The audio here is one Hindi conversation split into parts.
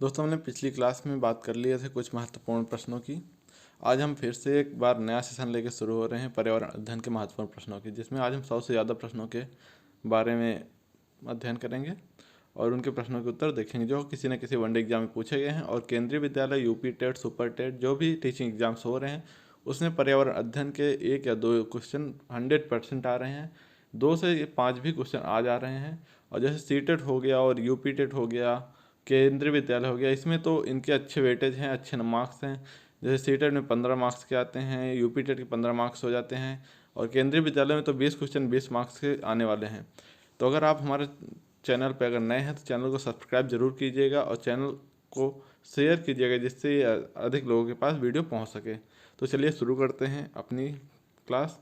दोस्तों, हमने पिछली क्लास में बात कर लिए थे कुछ महत्वपूर्ण प्रश्नों की। आज हम फिर से एक बार नया सेशन लेके शुरू हो रहे हैं पर्यावरण अध्ययन के महत्वपूर्ण प्रश्नों की, जिसमें आज हम 100 से ज़्यादा प्रश्नों के बारे में अध्ययन करेंगे और उनके प्रश्नों के उत्तर देखेंगे जो किसी न किसी वनडे एग्जाम में पूछे गए हैं। और केंद्रीय विद्यालय, यूपी टेट, सुपर टेट, जो भी टीचिंग एग्जाम्स हो रहे हैं उसमें पर्यावरण अध्ययन के 1 या 2 क्वेश्चन 100% आ रहे हैं। 2 से 5 भी क्वेश्चन आ जा रहे हैं। और जैसे सी टेट हो गया और यूपी टेट हो गया, केंद्रीय विद्यालय हो गया, इसमें तो इनके अच्छे वेटेज हैं, अच्छे मार्क्स हैं। जैसे सी टेट में 15 मार्क्स के आते हैं, यूपी टेट के 15 मार्क्स हो जाते हैं, और केंद्रीय विद्यालय में तो 20 क्वेश्चन 20 मार्क्स के आने वाले हैं। तो अगर आप हमारे चैनल पर अगर नए हैं तो चैनल को सब्सक्राइब जरूर कीजिएगा और चैनल को शेयर कीजिएगा, जिससे ये अधिक लोगों के पास वीडियो पहुंच सके। तो चलिए शुरू करते हैं अपनी क्लास।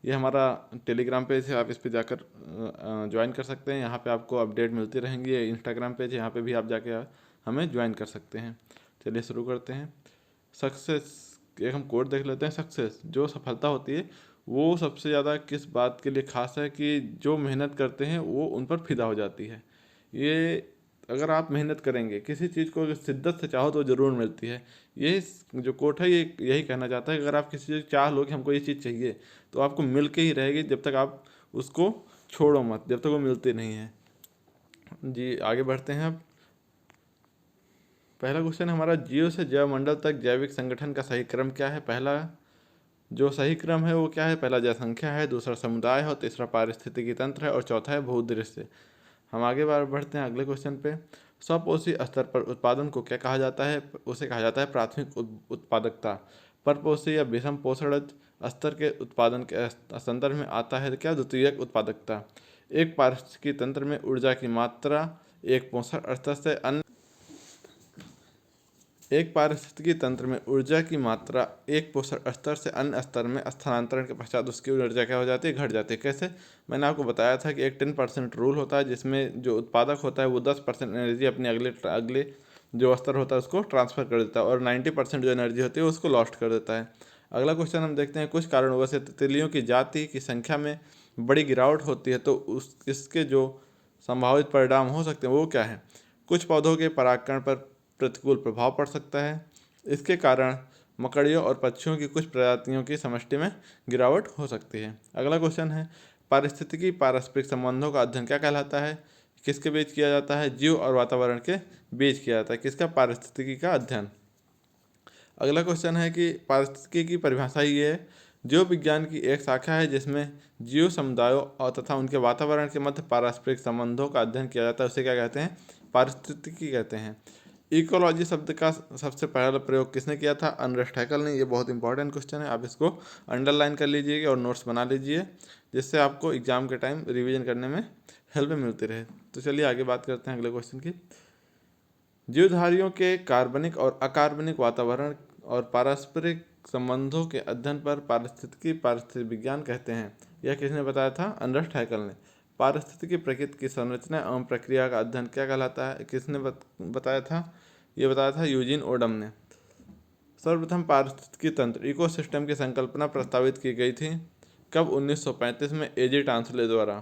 ये हमारा टेलीग्राम पेज है, आप इस पे जाकर ज्वाइन कर सकते हैं। यहाँ पे आपको अपडेट मिलती रहेंगी। ये इंस्टाग्राम पेज है, यहाँ पे भी आप जाके हमें ज्वाइन कर सकते हैं। चलिए शुरू करते हैं। सक्सेस, एक हम कोड देख लेते हैं। सक्सेस, जो सफलता होती है वो सबसे ज़्यादा किस बात के लिए खास है कि जो मेहनत करते हैं वो उन पर फिदा हो जाती है। ये अगर आप मेहनत करेंगे किसी चीज़ को, अगर शिद्दत से चाहो तो ज़रूर मिलती है। ये जो कोट है ये यही कहना चाहता है कि अगर आप किसी चीज़ चाह लो कि हमको ये चीज़ चाहिए तो आपको मिल के ही रहेगी, जब तक आप उसको छोड़ो मत, जब तक वो मिलती नहीं है। जी आगे बढ़ते हैं अब। पहला क्वेश्चन हमारा, जीव से जैवमंडल तक जैविक संगठन का सही क्रम क्या है। पहला जो सही क्रम है वो क्या है? पहला जनसंख्या है, दूसरा समुदाय है, और तीसरा पारिस्थितिकी तंत्र है, और चौथा है भूदृश्य। हम आगे बार बढ़ते हैं अगले क्वेश्चन पे। स्वपोषी स्तर पर उत्पादन को क्या कहा जाता है? उसे कहा जाता है प्राथमिक उत्पादकता। परपोषी या विषम पोषण स्तर के उत्पादन के संदर्भ में आता है क्या? द्वितीयक उत्पादकता। एक पारिस्थितिकी तंत्र में ऊर्जा की मात्रा एक पोषण स्तर से अन्य एक पारिस्थितिकी तंत्र में ऊर्जा की मात्रा एक पोषण स्तर से अन्य स्तर में स्थानांतरण के पश्चात उसकी ऊर्जा क्या हो जाती है? घट जाती है। कैसे? मैंने आपको बताया था कि एक 10% रूल होता है, जिसमें जो उत्पादक होता है वो 10% एनर्जी अपने अगले जो स्तर होता है उसको ट्रांसफर कर देता है, और 90% जो एनर्जी होती है उसको लॉस्ट कर देता है। अगला क्वेश्चन हम देखते हैं, कुछ कारणों से तितलियों की जाति की संख्या में बड़ी गिरावट होती है, तो इसके जो संभावित परिणाम हो सकते हैं वो क्या है? कुछ पौधों के परागकण पर प्रतिकूल प्रभाव पड़ सकता है। इसके कारण मकड़ियों और पक्षियों की कुछ प्रजातियों की समष्टि में गिरावट हो सकती है। अगला क्वेश्चन है, पारिस्थितिकी पारस्परिक संबंधों का अध्ययन क्या कहलाता है? किसके बीच किया जाता है? जीव और वातावरण के बीच किया जाता है। किसका? पारिस्थितिकी का अध्ययन। अगला क्वेश्चन है कि पारिस्थितिकी की परिभाषा ये है, जीव विज्ञान की एक शाखा है जिसमें जीव समुदायों और तथा उनके वातावरण के मध्य पारस्परिक संबंधों का अध्ययन किया जाता है। उसे क्या कहते हैं? पारिस्थितिकी कहते हैं। इकोलॉजी शब्द का सबसे पहला प्रयोग किसने किया था? अर्नेस्ट हैकेल ने। ये बहुत इंपॉर्टेंट क्वेश्चन है, आप इसको अंडरलाइन कर लीजिएगा और नोट्स बना लीजिए, जिससे आपको एग्जाम के टाइम रिवीजन करने में हेल्प मिलती रहे। तो चलिए आगे बात करते हैं अगले क्वेश्चन की। जीवधारियों के कार्बनिक और अकार्बनिक वातावरण और पारस्परिक संबंधों के अध्ययन पर पारिस्थितिकी विज्ञान कहते हैं। यह किसने बताया था? अर्नेस्ट हैकेल ने। पारिस्थितिकी प्रकृति की संरचना एवं प्रक्रिया का अध्ययन क्या कहलाता है? किसने बताया था? ये बताया था यूजीन ओडम ने। सर्वप्रथम पारिस्थितिकी तंत्र इकोसिस्टम की संकल्पना प्रस्तावित की गई थी कब? 1935 में एजी टांसले द्वारा।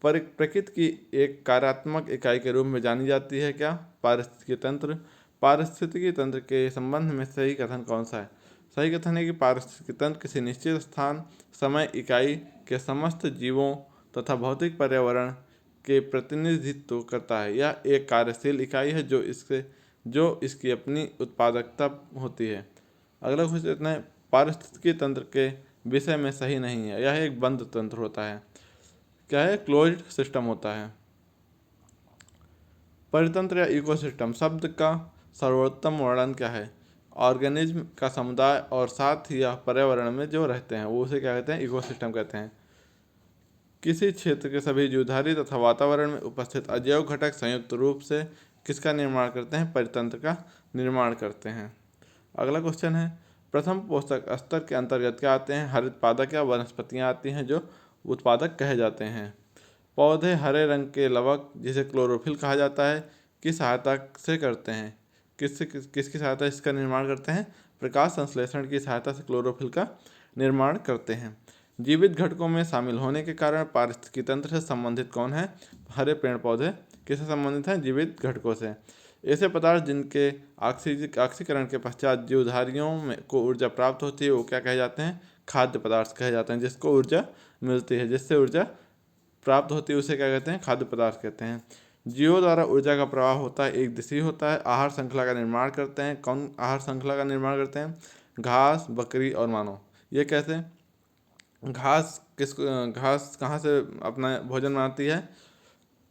प्रकृति की एक कार्यात्मक इकाई के रूप में जानी जाती है क्या? पारिस्थितिकी तंत्र। पारिस्थितिकी तंत्र के संबंध में सही कथन कौन सा है? सही कथन है कि पारिस्थितिकी तंत्र किसी निश्चित स्थान, समय, इकाई के समस्त जीवों तथा भौतिक पर्यावरण के प्रतिनिधित्व करता है। यह एक कार्यशील इकाई है जो इसकी अपनी उत्पादकता होती है। अगला क्वेश्चन है, पारिस्थितिकी तंत्र के विषय में सही नहीं है। यह एक बंद तंत्र होता है। क्या है? क्लोज्ड सिस्टम होता है। परितंत्र या इकोसिस्टम शब्द का सर्वोत्तम वर्णन क्या है? ऑर्गेनिज्म का समुदाय और साथ ही यह पर्यावरण में जो रहते हैं वो उसे क्या कहते हैं? इकोसिस्टम कहते हैं। किसी क्षेत्र के सभी जीवधारी तथा वातावरण में उपस्थित अजैव घटक संयुक्त रूप से किसका निर्माण करते हैं? परितंत्र का निर्माण करते हैं। अगला क्वेश्चन है, प्रथम पोषक स्तर के अंतर्गत क्या आते हैं? हरित पादक या वनस्पतियाँ आती हैं जो उत्पादक कहे जाते हैं। पौधे हरे रंग के लवक जिसे क्लोरोफिल कहा जाता है की सहायता से करते हैं। किसकी सहायता इसका निर्माण करते हैं? प्रकाश संश्लेषण की सहायता से क्लोरोफिल का निर्माण करते हैं। जीवित घटकों में शामिल होने के कारण पारिस्थितिकी तंत्र से संबंधित कौन है? हरे पेड़ पौधे किससे संबंधित हैं? जीवित घटकों से। ऐसे पदार्थ जिनके ऑक्सीकरण के पश्चात जीवधारियों में को ऊर्जा प्राप्त होती है वो क्या कहे जाते हैं? खाद्य पदार्थ कहे जाते हैं। जिसको ऊर्जा मिलती है, जिससे ऊर्जा प्राप्त होती है, उसे क्या कहते हैं? खाद्य पदार्थ कहते हैं। जीवों द्वारा ऊर्जा का प्रवाह होता है, एक दिशा होता है। आहार श्रृंखला का निर्माण करते हैं। कौन आहार श्रृंखला का निर्माण करते हैं? घास, बकरी और मानव। ये कैसे? घास कहाँ से अपना भोजन बनाती है?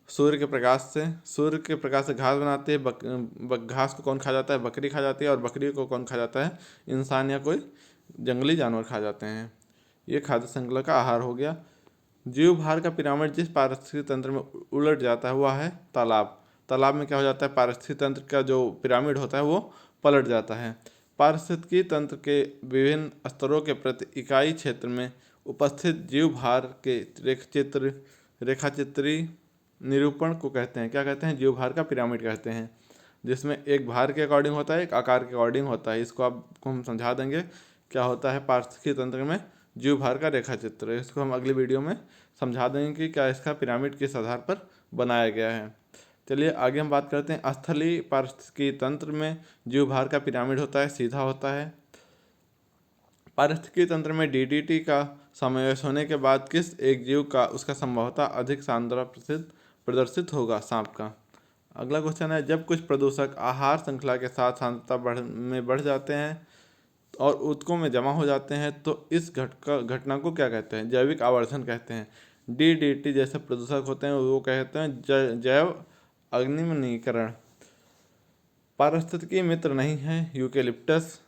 सूर्य के प्रकाश से। सूर्य के प्रकाश से घास बनाती है। घास को कौन खा जाता है? बकरी खा जाती है। और बकरी को कौन खा जाता है? इंसान या कोई जंगली जानवर खा जाते हैं। ये खाद्य श्रृंखला का आहार हो गया। जीव भार का पिरामिड जिस पारिस्थितिक तंत्र में उलट जाता है वह है तालाब। तालाब में क्या हो जाता है? पारिस्थितिक तंत्र का जो पिरामिड होता है वो पलट जाता है। पारिस्थितिकी तंत्र के विभिन्न स्तरों के प्रति इकाई क्षेत्र में उपस्थित जीव भार के रेखाचित्री निरूपण को कहते हैं। क्या कहते हैं? जीव भार का पिरामिड कहते हैं, जिसमें एक भार के अकॉर्डिंग होता है, एक आकार के अकॉर्डिंग होता है। इसको आपको हम समझा देंगे क्या होता है पारिस्थितिकी तंत्र में जीव भार का रेखा चित्र। इसको हम अगली वीडियो में समझा देंगे कि क्या इसका पिरामिड किस आधार पर बनाया गया है। चलिए आगे हम बात करते हैं। स्थलीय पारिस्थितिकी तंत्र में जीव भार का पिरामिड होता है, सीधा होता है। पारिस्थितिकी तंत्र में डीडीटी का समावेश होने के बाद किस एक जीव का उसका संभवतः अधिक सांद्र प्रदर्शित होगा? सांप का। अगला क्वेश्चन है, जब कुछ प्रदूषक आहार श्रृंखला के साथ सांद्रता बढ़ जाते हैं और ऊतकों में जमा हो जाते हैं तो इस घटना को क्या कहते हैं? जैविक आवर्धन कहते हैं। डीडीटी जैसे प्रदूषक होते हैं वो कहते हैं जैव अग्निमनीकरण। पारिस्थितिकी मित्र नहीं है यूकेलिप्टस।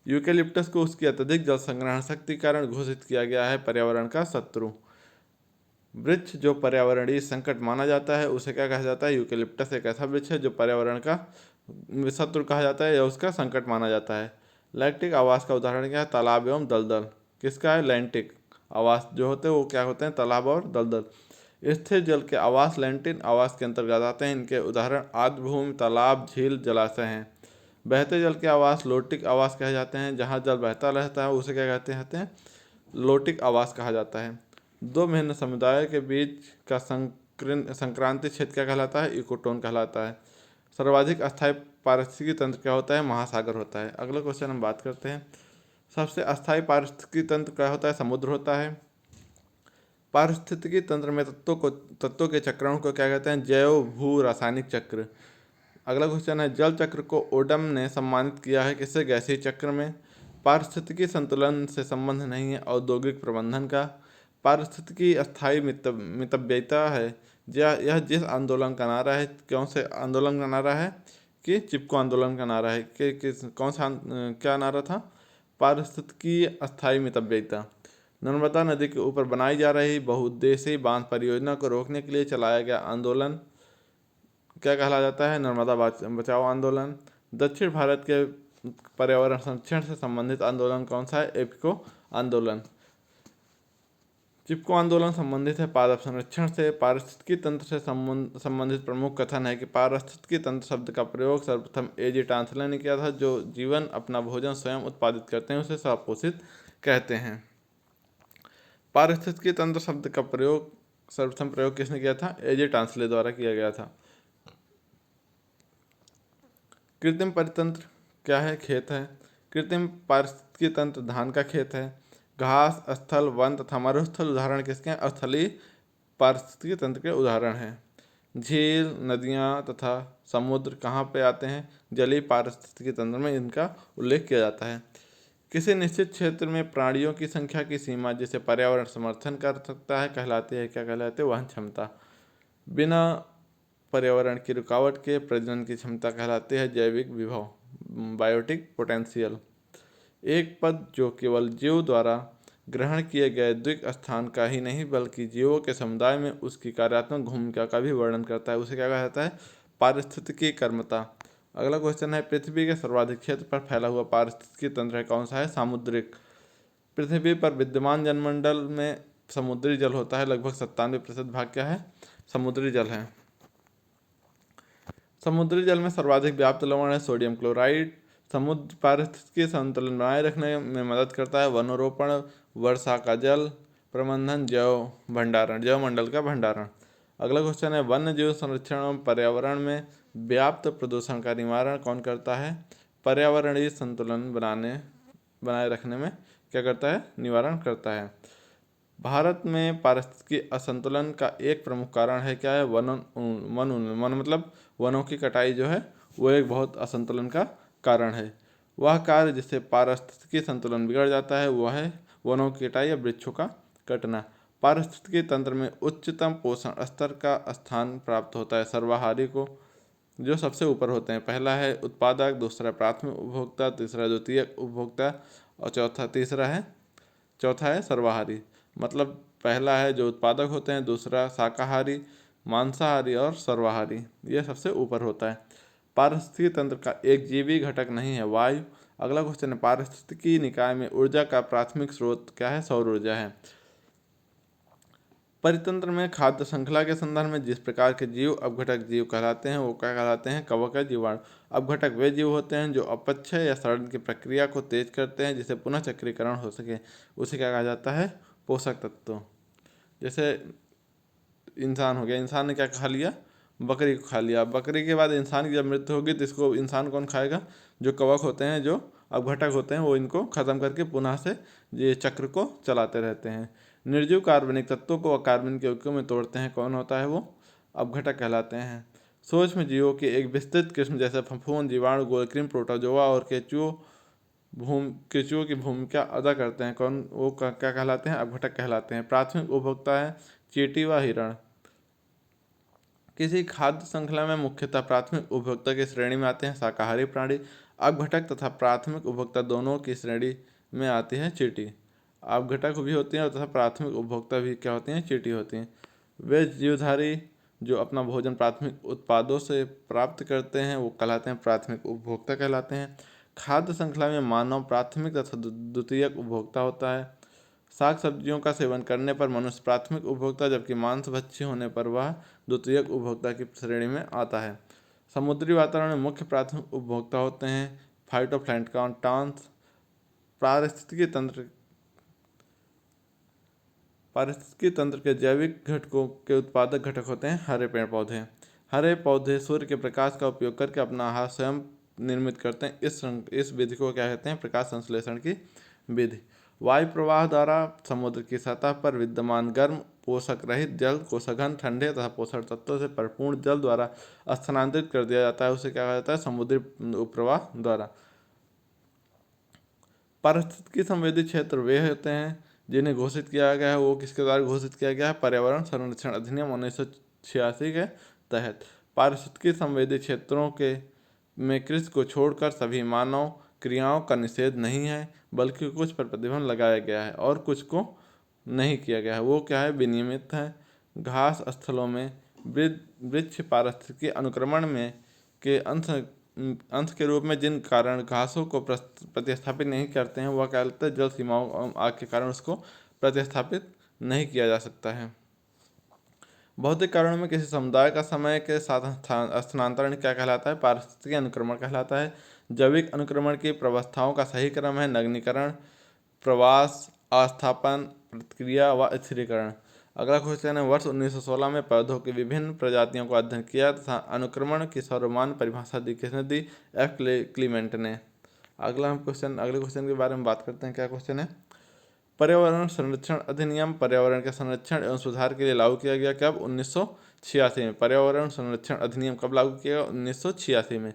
यूकेलिप्टस को उसकी अत्यधिक जल संग्रहण शक्ति कारण घोषित किया गया है पर्यावरण का शत्रु। वृक्ष जो पर्यावरणीय संकट माना जाता है उसे क्या कहा जाता है? यूकेलिप्टस एक ऐसा वृक्ष है जो पर्यावरण का शत्रु कहा जाता है या उसका संकट माना जाता है। लैक्टिक आवास का उदाहरण क्या है? तालाब एवं दलदल। किसका है? लैंटिक आवास जो होते हैं वो क्या होते हैं? तालाब और दलदल। स्थिर जल के आवास लैंटिन आवास के अंतर्गत आते हैं। इनके उदाहरण आर्द्रभूमि, तालाब, झील, जलाशय हैं। बहते जल के आवास लोटिक आवास कहे जाते हैं। जहाँ जल बहता रहता है उसे क्या कहते हैं? लोटिक आवास कहा जाता है। दो भिन्न समुदाय के बीच का संक्रांति क्षेत्र क्या कहलाता है? इकोटोन कहलाता है। सर्वाधिक अस्थायी पारिस्थितिकी तंत्र क्या होता है? महासागर होता है। अगला क्वेश्चन हम बात करते हैं। सबसे अस्थायी पारिस्थितिकी तंत्र क्या होता है? समुद्र होता है। पारिस्थितिकी तंत्र में तत्वों के चक्रण को क्या कहते हैं? जैव भू रासायनिक चक्र। अगला क्वेश्चन है, जल चक्र को ओडम ने सम्मानित किया है किससे? गैसीय चक्र में। पारिस्थितिकी संतुलन से संबंध नहीं है औद्योगिक प्रबंधन का। पारिस्थितिकी अस्थायी मितव्ययिता है। यह जिस आंदोलन का नारा है, कौन से आंदोलन का नारा है? कि चिपको आंदोलन का नारा है। कि कौन सा क्या नारा था? पारिस्थितिकी अस्थायी मितव्ययिता। नर्मदा नदी के ऊपर बनाई जा रही बहुउद्देशीय बांध परियोजना को रोकने के लिए चलाया गया आंदोलन क्या कहला जाता है? नर्मदा बचाओ आंदोलन। दक्षिण भारत के पर्यावरण संरक्षण से संबंधित आंदोलन कौन सा है? एपिको आंदोलन। चिपको आंदोलन संबंधित है पादप संरक्षण से। पारिस्थितिकी तंत्र से संबंधित प्रमुख कथन है कि पारिस्थितिकी तंत्र शब्द का प्रयोग सर्वप्रथम एजी टांसले ने किया था। जो जीवन अपना भोजन स्वयं उत्पादित करते हैं उसे स्वपोषित कहते हैं। पारिस्थितिकी तंत्र शब्द का सर्वप्रथम प्रयोग किसने किया था? एजे टांसले द्वारा किया गया था। कृत्रिम परितंत्र क्या है? खेत है। कृत्रिम पारिस्थितिकी तंत्र धान का खेत है। घास, स्थल, वन तथा मरुस्थल उदाहरण किसके हैं? स्थलीय पारिस्थितिकी तंत्र के उदाहरण हैं। झील, नदियाँ तथा समुद्र कहाँ पे आते हैं? जलीय पारिस्थितिकी तंत्र में इनका उल्लेख किया जाता है। किसी निश्चित क्षेत्र में प्राणियों की संख्या की सीमा जिसे पर्यावरण समर्थन कर सकता है कहलाती है क्या कहलाती है? वहन क्षमता। बिना पर्यावरण की रुकावट के प्रजनन की क्षमता कहलाती है जैविक विभव, बायोटिक पोटेंशियल। एक पद जो केवल जीव द्वारा ग्रहण किए गए द्विक स्थान का ही नहीं बल्कि जीवों के समुदाय में उसकी कार्यात्मक भूमिका का भी वर्णन करता है उसे क्या कहा जाता है? पारिस्थितिकी कर्मता। अगला क्वेश्चन है, पृथ्वी के सर्वाधिक क्षेत्र पर फैला हुआ पारिस्थितिकी तंत्र कौन सा है? सामुद्रिक। पृथ्वी पर विद्यमान जलमंडल में समुद्री जल होता है। लगभग 97% भाग क्या है? समुद्री जल है। समुद्री जल में सर्वाधिक व्याप्त लवण है सोडियम क्लोराइड। समुद्र पारिस्थितिकी संतुलन बनाए रखने में मदद करता है। वनोरोपण, वर्षा का जल प्रबंधन, जैव भंडारण, जैव मंडल का भंडारण। अगला क्वेश्चन है, वन्य जीव संरक्षण एवं पर्यावरण में व्याप्त प्रदूषण का निवारण कौन करता है? पर्यावरणीय संतुलन बनाए रखने में क्या करता है? निवारण करता है। भारत में पारिस्थितिकी असंतुलन का एक प्रमुख कारण है, क्या है? वन मतलब वनों की कटाई जो है वो एक बहुत असंतुलन का कारण है। वह कार्य जिससे पारिस्थितिकी संतुलन बिगड़ जाता है वह है वनों की कटाई या वृक्षों का कटना। पारिस्थितिकी तंत्र में उच्चतम पोषण स्तर का स्थान प्राप्त होता है सर्वाहारी को, जो सबसे ऊपर होते हैं। पहला है उत्पादक, दूसरा प्राथमिक उपभोक्ता, तीसरा द्वितीयक उपभोक्ता और चौथा है सर्वाहारी। मतलब पहला है जो उत्पादक होते हैं, दूसरा शाकाहारी, मांसाहारी और सर्वाहारी, ये सबसे ऊपर होता है। पारिस्थितिकी तंत्र का एक जीवी घटक नहीं है वायु। अगला क्वेश्चन है, पारिस्थितिकी निकाय में ऊर्जा का प्राथमिक स्रोत क्या है? सौर ऊर्जा है। परितंत्र में खाद्य श्रृंखला के संदर्भ में जिस प्रकार के जीव अपघटक जीव कहलाते हैं वो क्या कहलाते हैं? कवक या जीवाणु। अपघटक वे जीव होते हैं जो अपक्षय या सड़न की प्रक्रिया को तेज करते हैं जिससे पुनः चक्रीकरण हो सके, उसे क्या कहा जाता है? पोषक तत्व। जैसे इंसान हो गया, इंसान ने क्या खा लिया? बकरी को खा लिया। बकरी के बाद इंसान की जब मृत्यु होगी तो इसको इंसान कौन खाएगा? जो कवक होते हैं, जो अपघटक होते हैं, वो इनको खत्म करके पुनः से ये चक्र को चलाते रहते हैं। निर्जीव कार्बनिक तत्वों को अकार्बनिक यौगिकों में तोड़ते हैं, कौन होता है वो? अपघटक कहलाते हैं। सूक्ष्म जीवों की एक विस्तृत किस्म जैसे फफूंद, जीवाणु, गोलकृमि, प्रोटोजोआ और केंचुओं की भूमिका अदा करते हैं, कौन वो क्या कहलाते हैं? अपघटक कहलाते हैं। प्राथमिक उपभोक्ता है चींटी व हिरण। किसी खाद्य श्रृंखला में मुख्यतः प्राथमिक उपभोक्ता की श्रेणी में आते हैं शाकाहारी प्राणी। अपघटक तथा प्राथमिक उपभोक्ता दोनों की श्रेणी में आती है चींटी। अपघटक भी होती हैं और तथा प्राथमिक उपभोक्ता भी क्या होती हैं? चींटी होती हैं। वे जीवधारी जो अपना भोजन प्राथमिक उत्पादों से प्राप्त करते हैं वो कहलाते हैं प्राथमिक उपभोक्ता कहलाते हैं। खाद्य श्रृंखला में मानव प्राथमिक तथा द्वितीयक उपभोक्ता होता है। साग सब्जियों का सेवन करने पर मनुष्य प्राथमिक उपभोक्ता, जबकि मांसभक्षी होने पर वह द्वितीयक उपभोक्ता की श्रेणी में आता है। समुद्री वातावरण में मुख्य प्राथमिक उपभोक्ता होते हैं फाइटोप्लैंक्टन। पारिस्थितिकी तंत्र के जैविक घटकों के उत्पादक घटक होते हैं हरे पेड़ पौधे। हरे पौधे सूर्य के प्रकाश का उपयोग करके अपना आहार स्वयं निर्मित करते हैं। इस विधि को क्या कहते हैं? प्रकाश संश्लेषण की विधि। वायु प्रवाह द्वारा समुद्र की सतह पर विद्यमान गर्म पोषक रहित जल को सघन, ठंडे तथा पोषक तत्वों से परिपूर्ण जल द्वारा स्थानांतरित कर दिया जाता है, उसे क्या कहा जाता है? समुद्री उपप्रवाह द्वारा। पारिस्थितिकी संवेदी क्षेत्र वे होते हैं जिन्हें घोषित किया गया है, वो किसके द्वारा घोषित किया गया है? पर्यावरण संरक्षण अधिनियम 1986 के तहत। पारिस्थितिकी संवेदी क्षेत्रों के में कृषि को छोड़कर सभी मानव क्रियाओं का निषेध नहीं है, बल्कि कुछ पर प्रतिबंध लगाया गया है और कुछ को नहीं किया गया है। वो क्या है? विनियमित है। घास स्थलों में वृक्ष पारिस्थितिकी अनुक्रमण में के अंश के रूप में जिन कारण घासों को प्रतिस्थापित नहीं करते हैं वह क्या कहते हैं? जल सीमाओं और आग के कारण उसको प्रतिस्थापित नहीं किया जा सकता है। भौतिक कारणों में किसी समुदाय का समय के साथ स्थानांतरण क्या कहलाता है? पारिस्थितिकी अनुक्रमण कहलाता है। जैविक अनुक्रमण की प्रवस्थाओं का सही क्रम है नगरीकरण, प्रवास, अस्थापन, प्रतिक्रिया व स्थिरीकरण। अगला क्वेश्चन है, वर्ष 1916 में पौधों की विभिन्न प्रजातियों को अध्ययन किया तथा अनुक्रमण की सर्वमान्य परिभाषा दी, किसने दी? क्लीमेंट ने। अगले क्वेश्चन के बारे में बात करते हैं। क्या क्वेश्चन है? पर्यावरण संरक्षण अधिनियम पर्यावरण के संरक्षण एवं सुधार के लिए लागू किया गया कब? 1986 में। पर्यावरण संरक्षण अधिनियम कब लागू किया गया? 1986 में।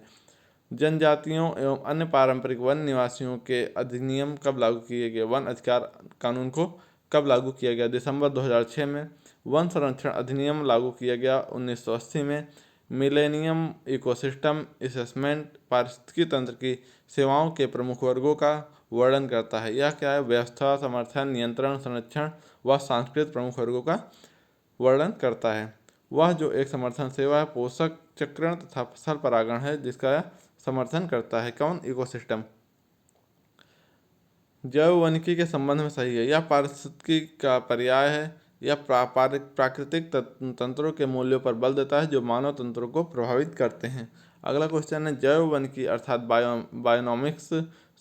जनजातियों एवं अन्य पारंपरिक वन निवासियों के अधिनियम कब लागू किए गए? वन अधिकार कानून को कब लागू किया गया? दिसंबर 2006 में। वन संरक्षण अधिनियम लागू किया गया 1980 में। मिलेनियम इकोसिस्टम असेसमेंट पारिस्थितिकी तंत्र की सेवाओं के प्रमुख वर्गों का वर्णन करता है। यह क्या है? व्यवस्था, समर्थन, नियंत्रण, संरक्षण व सांस्कृतिक प्रमुख वर्गों का वर्णन करता है। वह जो एक समर्थन सेवा है पोषक चक्रण तथा फसल परागण है जिसका समर्थन करता है। कौन? इकोसिस्टम। जैव वानिकी के संबंध में सही है। यह पारिस्थितिकी का पर्याय है। यह प्राकृतिक तंत्रों के मूल्यों पर बल देता है जो मानव तंत्रों को प्रभावित करते हैं। अगला क्वेश्चन है, जैव वानिकी अर्थात बायोनॉमिक्स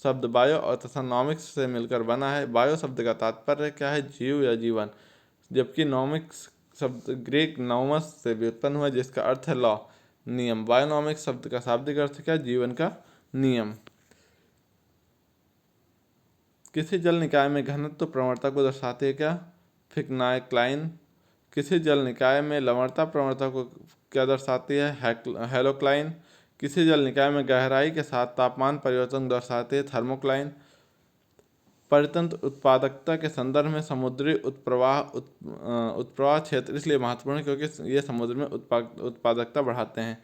शब्द बायो और तथा नॉमिक्स से मिलकर बना है। बायो शब्द का तात्पर्य क्या है? जीव या जीवन, जबकि नॉमिक्स शब्द ग्रीक नॉमस से व्युत्पन्न हुआ जिसका अर्थ है लॉ, नियम। बायोनॉमिक्स शब्द का शाब्दिक अर्थ क्या? जीवन का नियम। किसी जल निकाय में घनत्व प्रवणता को दर्शाती है क्या? फिकनाइक्लाइन। किसी जल निकाय में लवणता प्रवणता को क्या दर्शाती है? हेलोक्लाइन। किसी जल निकाय में गहराई के साथ तापमान परिवर्तन दर्शाती है? थर्मोक्लाइन। परितंत्र उत्पादकता के संदर्भ में समुद्री उत्प्रवाह क्षेत्र इसलिए महत्वपूर्ण है क्योंकि ये समुद्र में उत्पादकता बढ़ाते हैं।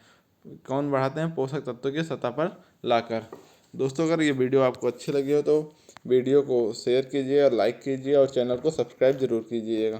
कौन बढ़ाते हैं? पोषक तत्वों की सतह पर लाकर। दोस्तों, अगर ये वीडियो आपको अच्छी लगी हो तो वीडियो को शेयर कीजिए और लाइक कीजिए और चैनल को सब्सक्राइब जरूर कीजिएगा।